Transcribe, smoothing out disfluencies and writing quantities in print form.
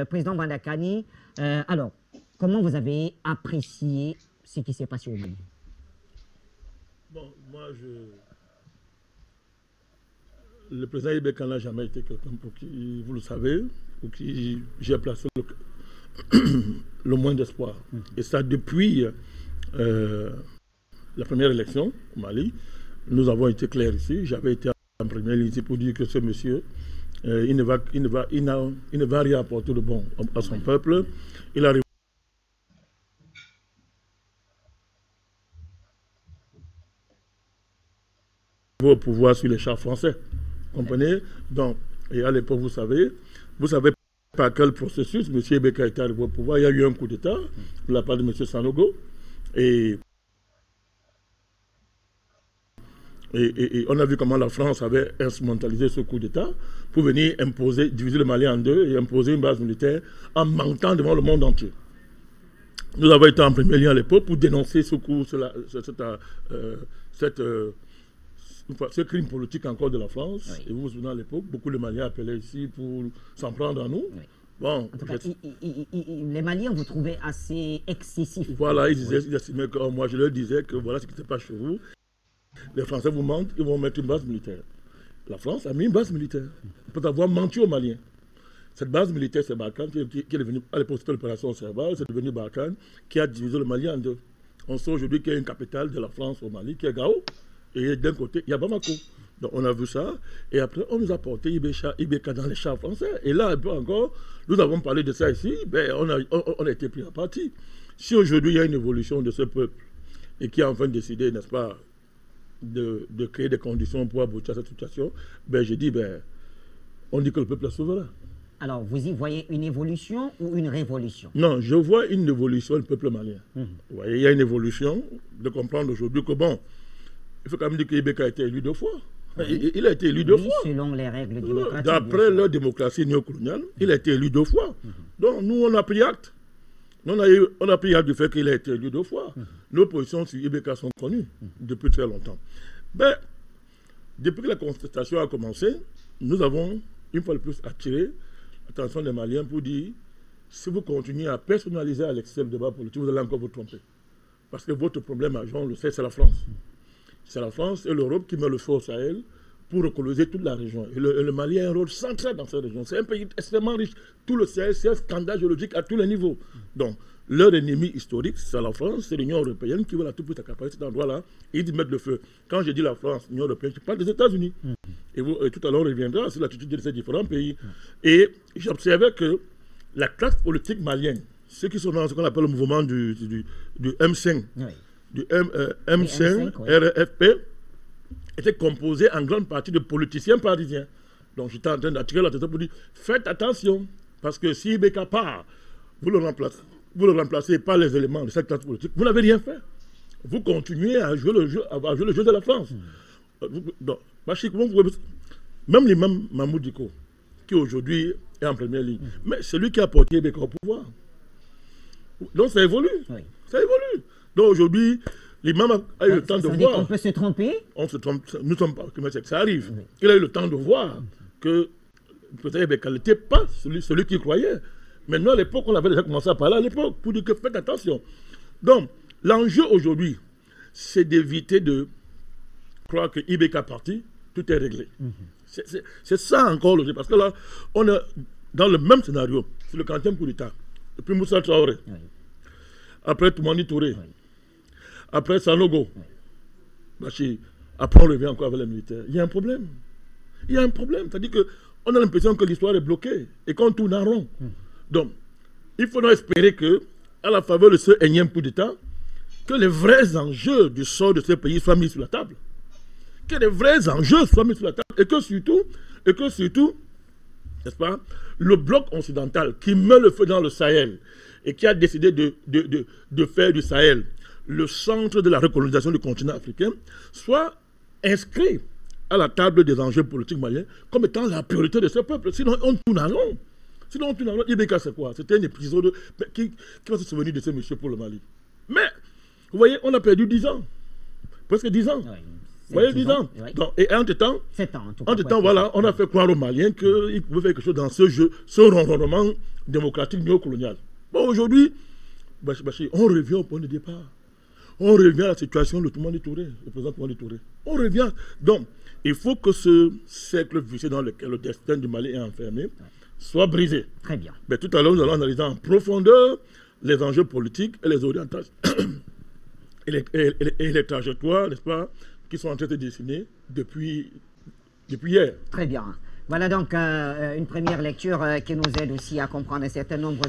Président Bandakani, alors, comment vous avez apprécié ce qui s'est passé au Mali? Bon, moi, le président Ibeka n'a jamais été quelqu'un pour qui, vous le savez, pour qui j'ai placé le moins d'espoir. Et ça, depuis la première élection au Mali, nous avons été clairs ici. J'avais été en première ligne pour dire que ce monsieur, il ne va rien apporter de bon à son peuple. Il arrive au pouvoir sur les chars français. Vous comprenez? Donc, et à l'époque, vous savez par quel processus M. Ibeka est arrivé au pouvoir. Il y a eu un coup d'État de la part de M. Sanogo. Et on a vu comment la France avait instrumentalisé ce coup d'État pour venir imposer, diviser le Mali en deux et imposer une base militaire en mentant devant le monde entier. Nous avons été en premier lieu à l'époque pour dénoncer ce coup, ce crime politique encore de la France. Oui. Et vous vous souvenez à l'époque, beaucoup de Maliens appelaient ici pour s'en prendre à nous. Oui. Bon, en tout cas, les Maliens vous trouvaient assez excessifs. Voilà, ils estimaient que moi je leur disais que voilà ce qui se passe chez vous. Les Français vous mentent, ils vont mettre une base militaire. La France a mis une base militaire. Peut avoir menti aux Maliens. Cette base militaire, c'est Barkhane, qui est devenue, à l'époque c'était l'opération Serval, c'est devenu Barkhane, qui a divisé le Mali en deux. On sait aujourd'hui qu'il y a une capitale de la France au Mali, qui est Gao, et d'un côté, il y a Bamako. Donc on a vu ça, et après on nous a porté Ibeka dans les chars français. Et là, un peu encore, nous avons parlé de ça ici, ben, on a été pris à partie. Si aujourd'hui il y a une évolution de ce peuple, et qui a enfin décidé, n'est-ce pas, de créer des conditions pour aboutir à cette situation, ben je dis, ben, on dit que le peuple est souverain. Alors, vous y voyez une évolution ou une révolution? Non, je vois une évolution du peuple malien. Vous voyez, il y a une évolution de comprendre aujourd'hui que, bon, il faut quand même dire qu'Ibeka a été élu 2 fois. Oui. Il a été élu 2 fois. Selon les règles démocratiques. D'après leur démocratie néocoloniale, il a été élu 2 fois. Donc, nous, on a pris acte. On a pris acte du fait qu'il a été élu 2 fois. Nos positions sur Ibeka sont connues depuis très longtemps. Ben, depuis que la contestation a commencé, nous avons, une fois de plus, attiré l'attention des Maliens pour dire, si vous continuez à personnaliser à l'excès le débat politique, vous allez encore vous tromper. Parce que votre problème, on le sait, c'est la France. C'est la France et l'Europe qui met le feu au Sahel pour recoloniser toute la région. Et le Mali a un rôle central dans cette région. C'est un pays extrêmement riche. Tout le Sahel, c'est un scandale géologique à tous les niveaux. Donc, leur ennemi historique, c'est la France, c'est l'Union européenne qui veut la tout pour accaparer cet endroit-là. Ils mettent le feu. Quand je dis la France, l'Union européenne, je parle des États-Unis. Et tout à l'heure, on reviendra sur l'attitude de ces différents pays. Et j'observais que la classe politique malienne, ceux qui sont dans ce qu'on appelle le mouvement du M5, du M5, RFP, était composé en grande partie de politiciens parisiens. Donc j'étais en train d'attirer l'attention pour dire, faites attention, parce que si Ibeka part, vous le remplacez par les éléments de cette classe politique, vous n'avez rien fait. Vous continuez à jouer le jeu de la France. Donc, même l'imam Mahmoud Diko, qui aujourd'hui est en première ligne, mais c'est lui qui a porté Ibeka au pouvoir. Donc ça évolue. Oui. Ça évolue. Donc aujourd'hui, l'imam a eu le temps de voir. On peut se tromper. On se trompe, nous ne sommes pas, ça arrive. Oui. Il a eu le temps de voir que peut-être Ibeka n'était pas celui qui croyait. Mais nous, à l'époque, on avait déjà commencé à parler à l'époque pour dire que faites attention. Donc, l'enjeu aujourd'hui, c'est d'éviter de croire que Ibeka parti, tout est réglé. C'est ça encore le jeu. Parce que là, on est dans le même scénario. C'est le 40e coup d'État. Depuis Moussa Traoré. Oui. Après Toumani Touré. Oui. Après Sanogo. Oui. Après, on revient encore avec les militaires. Il y a un problème. Il y a un problème. C'est-à-dire qu'on a l'impression que l'histoire est bloquée et qu'on tourne en rond. Donc, il faudra espérer que, à la faveur de ce énième coup d'État, que les vrais enjeux du sort de ce pays soient mis sur la table. Que les vrais enjeux soient mis sur la table. Et que surtout, n'est-ce pas, le bloc occidental qui met le feu dans le Sahel et qui a décidé de faire du Sahel le centre de la recolonisation du continent africain, soit inscrit à la table des enjeux politiques maliens comme étant la priorité de ce peuple. Sinon, on tourne en rond. Sinon, on tourne en rond. Ibeka, c'est quoi? C'était un épisode qui va se souvenir de ce monsieur pour le Mali. Mais, vous voyez, on a perdu 10 ans. Presque 10 ans. Oui. voyez, 10 ans. Oui. Donc, et entre-temps, 7 ans, en tout cas. entre-temps, voilà, on a fait croire aux Maliens qu'ils pouvaient faire quelque chose dans ce jeu, ce ronronnement démocratique néocolonial. Bon, aujourd'hui, Bachir, on revient au point de départ. On revient à la situation de Toumani Touré, le président Toumani Touré. On revient. Donc, il faut que ce cercle vicieux dans lequel le destin du Mali est enfermé soit brisé. Très bien. Mais tout à l'heure, nous allons analyser en profondeur les enjeux politiques et les orientations et les trajectoires, n'est-ce pas, qui sont en train de se dessiner depuis hier. Très bien. Voilà donc une première lecture qui nous aide aussi à comprendre un certain nombre